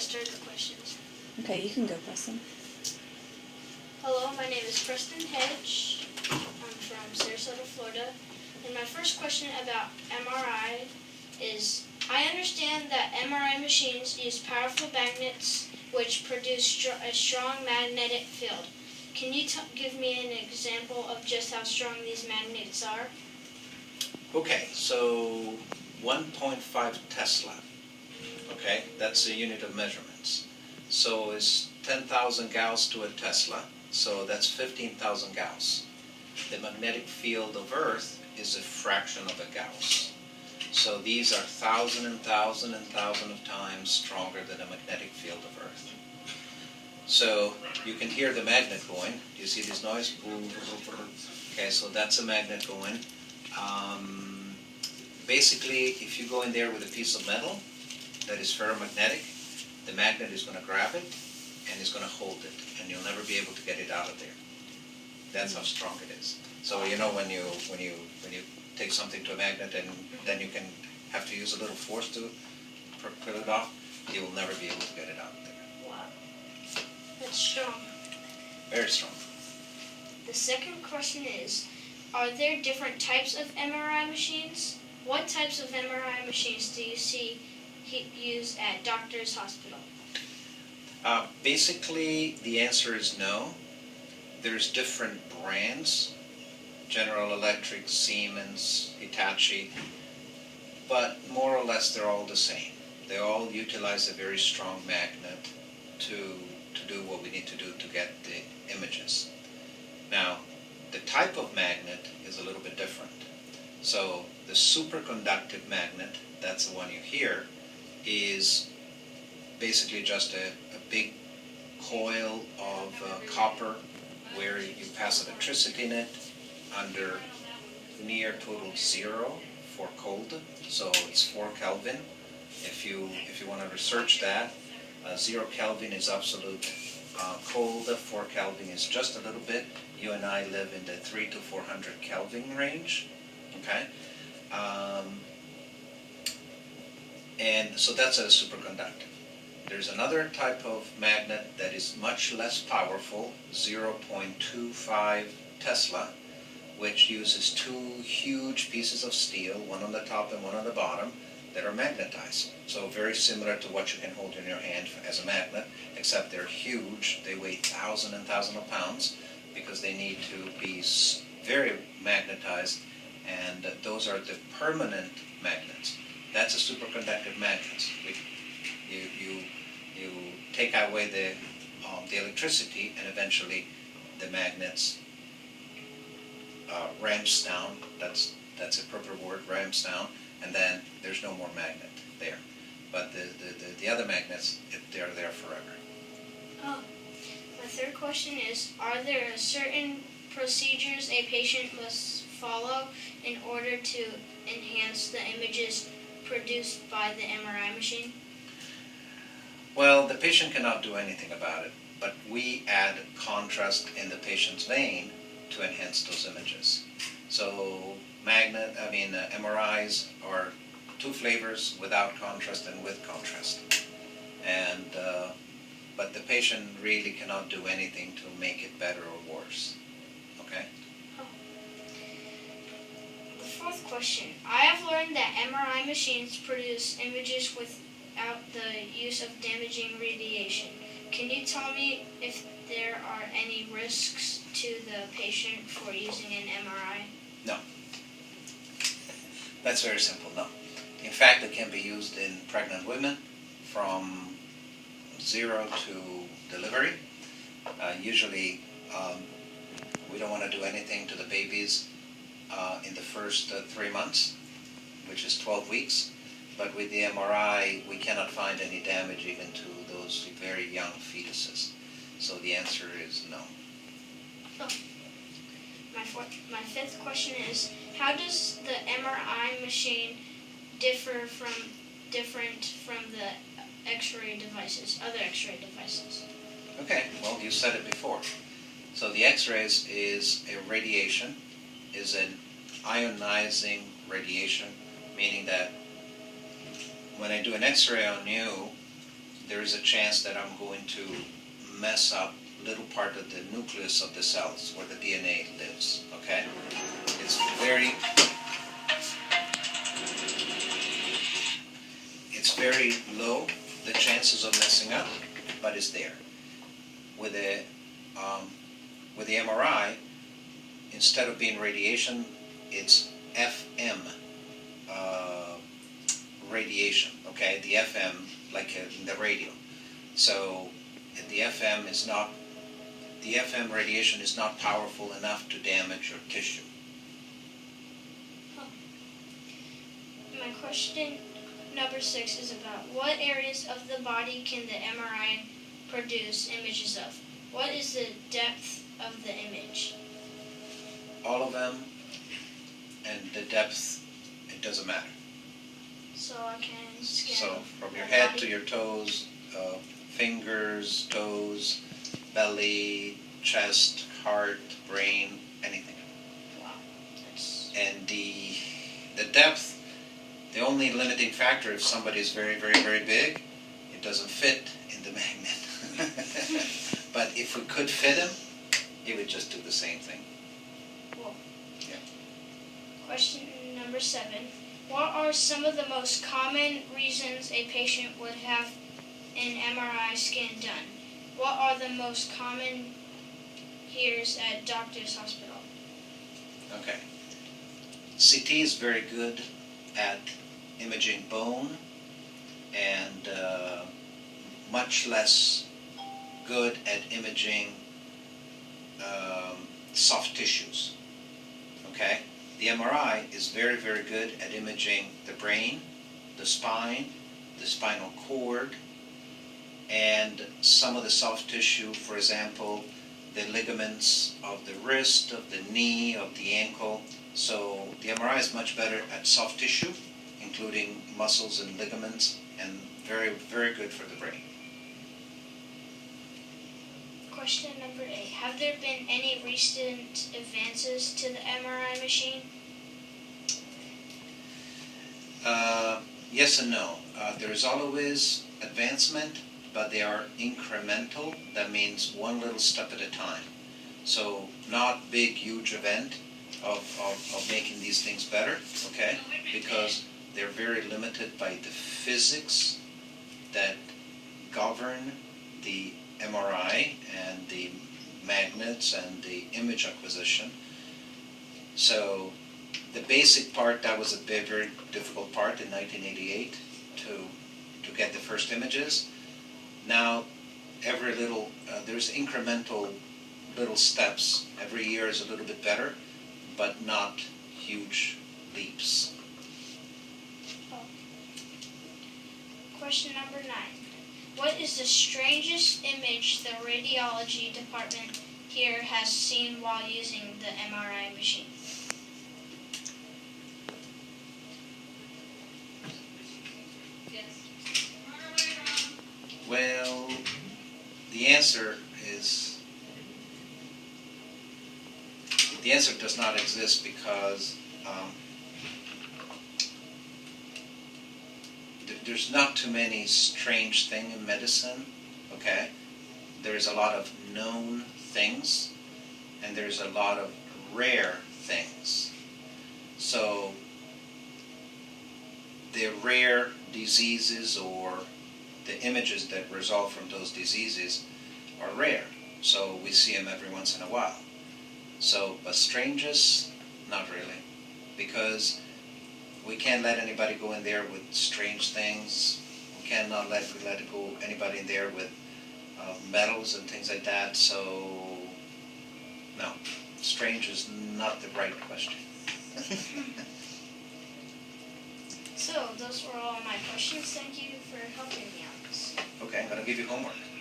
start the questions. Okay, you can go, Preston. Hello, my name is Preston Hedge. I'm from Sarasota, Florida. And my first question about MRI is, I understand that MRI machines use powerful magnets which produce a strong magnetic field. Can you give me an example of just how strong these magnets are? Okay, so 1.5 Tesla, okay, that's a unit of measurements. So it's 10,000 Gauss to a Tesla, so that's 15,000 Gauss. The magnetic field of Earth is a fraction of a Gauss. So these are 1,000 and 1,000 and 1,000 of times stronger than the magnetic field of Earth. So you can hear the magnet going. Do you see this noise? Okay, so that's a magnet going. Basically, if you go in there with a piece of metal that is ferromagnetic, the magnet is going to grab it and is going to hold it, and you'll never be able to get it out of there. That's how strong it is. So you know when you take something to a magnet and then you can have to use a little force to pull it off, you will never be able to get it out of there. Wow, that's strong. Very strong. The second question is, are there different types of MRI machines? What types of MRI machines do you see used at doctor's hospital? Basically, the answer is no. There's different brands, General Electric, Siemens, Hitachi, but more or less they're all the same. They all utilize a very strong magnet to do what we need to do to get the images. Now, the type of magnet is a little bit different. So the superconductive magnet, that's the one you hear, is basically just a big coil of copper where you pass electricity in it under near total zero for cold. So it's 4 Kelvin. If you want to research that, 0 Kelvin is absolute cold, 4 Kelvin is just a little bit. You and I live in the 300 to 400 Kelvin range. Okay, and so that's a superconductive. There's another type of magnet that is much less powerful, 0.25 Tesla, which uses 2 huge pieces of steel, one on the top and one on the bottom, that are magnetized. So very similar to what you can hold in your hand as a magnet, except they're huge. They weigh thousands and thousands of pounds because they need to be very magnetized, and those are the permanent magnets. That's a superconductive magnet. You take away the electricity, and eventually the magnets ramps down. That's a proper word, ramps down, and then there's no more magnet there. But the other magnets, they're there forever. Oh, my third question is, are there certain procedures a patient must follow in order to enhance the images produced by the MRI machine? Well, the patient cannot do anything about it, but we add contrast in the patient's vein to enhance those images. So MRIs are 2 flavors, without contrast and with contrast. And but the patient really cannot do anything to make it better or worse. Okay? Oh. The fourth question. I have learned that MRI machines produce images without the use of damaging radiation. Can you tell me if there are any risks to the patient for using an MRI? No. That's very simple, no. In fact, it can be used in pregnant women from 0 to delivery. Usually, we don't want to do anything to the babies in the first 3 months, which is 12 weeks. But with the MRI, we cannot find any damage even to those very young fetuses. So the answer is no. Oh. My fifth question is, how does the MRI machine different from the X-ray devices, other X-ray devices? Okay, well, you said it before. So the X-rays is a radiation, is an ionizing radiation, meaning that when I do an X-ray on you, there is a chance that I'm going to mess up little part of the nucleus of the cells where the DNA lives, okay? It's very low, the chances of messing up, but it's there. With the MRI, instead of being radiation, it's FM radiation, okay? The FM, like in the radio. So the FM radiation is not powerful enough to damage your tissue. My question number 6 is about what areas of the body can the MRI produce images of? What is the depth of the image? All of them, and the depth, it doesn't matter. So I can scan. So from your head to your toes, fingers, toes, belly, chest, heart, brain, anything. Wow, that's... And the depth, the only limiting factor, if somebody is very, very, very big, it doesn't fit in the magnet. But if we could fit him, he would just do the same thing. Cool. Yeah. Question number 7. What are some of the most common reasons a patient would have an MRI scan done? What are the most common here at Doctor's Hospital? Okay. CT is very good at imaging bone and much less good at imaging soft tissues. Okay? The MRI is very, very good at imaging the brain, the spine, the spinal cord, and some of the soft tissue, for example, the ligaments of the wrist, of the knee, of the ankle. So the MRI is much better at soft tissue, including muscles and ligaments, and very, very good for the brain. Question number 8. Have there been any recent advances to the MRI machine? Yes and no. There is always advancement, but they are incremental. That means one little step at a time. So not big, huge event of making these things better, okay? Because they're very limited by the physics that govern the MRI and the magnets and the image acquisition. So the basic part, that was a very, very difficult part in 1988 to get the first images. Now every little, there's incremental little steps. Every year is a little bit better, but not huge leaps. Question number 9. What is the strangest image the radiology department here has seen while using the MRI machine? Well, the answer does not exist because there's not too many strange things in medicine, okay? There's a lot of known things, and there's a lot of rare things. So the rare diseases or the images that result from those diseases are rare. So we see them every once in a while. So, but strangest, not really, because we can't let anybody go in there with strange things. We cannot let go anybody in there with metals and things like that. So, no, strange is not the right question. So, those were all my questions. Thank you for helping me out. Okay, I'm going to give you homework.